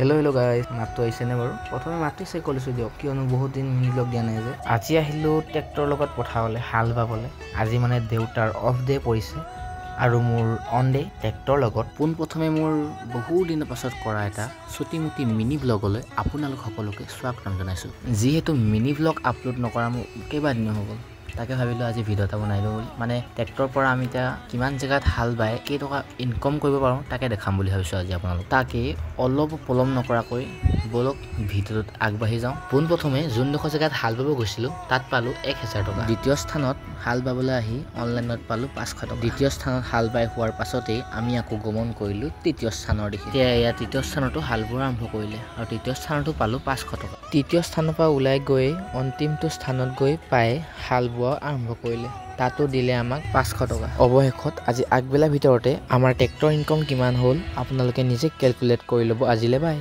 Hello' guys, মাতটো আহিছেনে বাৰু? প্ৰথমে মাতটো চেক কৰিছোঁ দিয়ক, কিয়নো বহুত দিন মিনি ব্লগ দিয়া নাই যে। আজি আহিলোঁ ট্ৰেক্টৰৰ লগত পথাৰলৈ হাল বাবলৈ। আজি মানে দেউতাৰ অফ ডে পৰিছে আৰু মোৰ অন ডে ট্ৰেক্টৰৰ লগত। পোনপ্ৰথমে মোৰ বহু দিনৰ পাছত কৰা এটা চুটি মুটি মিনি ব্লগলৈ আপোনালোক সকলোকে স্বাগতম জনাইছোঁ। যিহেতু মিনি ব্লগ আপলোড নকৰা মোৰ কেইবাদিনো হৈ গ'ল, তাকে ভাবিলোঁ আজি ভিডিঅ' এটা বনাই দিওঁ বুলি। মানে ট্ৰেক্টৰৰ পৰা আমি এতিয়া কিমান জেগাত হাল বাই কেইটকা ইনকম কৰিব পাৰোঁ তাকে দেখাম বুলি ভাবিছোঁ আজি আপোনালোক। তাকে অলপ পলম নকৰাকৈ বলক ভিডিঅ'টোত আগবাঢ়ি যাওঁ। পোনপ্ৰথমে যোনডোখৰ জেগাত হাল বাব গৈছিলোঁ তাত পালোঁ 1000 টকা। দ্বিতীয় স্থানত হাল বাবলৈ আহি অনলাইনত পালোঁ 500 টকা। দ্বিতীয় স্থানত হাল বাই হোৱাৰ পাছতেই আমি আকৌ গমন কৰিলোঁ তৃতীয় স্থানৰ দিশে। এতিয়া এয়া তৃতীয় স্থানতো হাল বোৱা আৰম্ভ কৰিলে আৰু তৃতীয় স্থানতো পালোঁ 500 টকা। তৃতীয় স্থানৰ পৰা ওলাই গৈ অন্তিমটো স্থানত গৈ পাই হাল বোৱা আৰম্ভ কৰিলে, তাতো দিলে আমাক 500 টকা। অৱশেষত আজি আগবেলাৰ ভিতৰতে আমাৰ ট্ৰেক্টৰ ইনকম কিমান হ'ল আপোনালোকে নিজে কেলকুলেট কৰি ল'ব আজিলৈ বাই।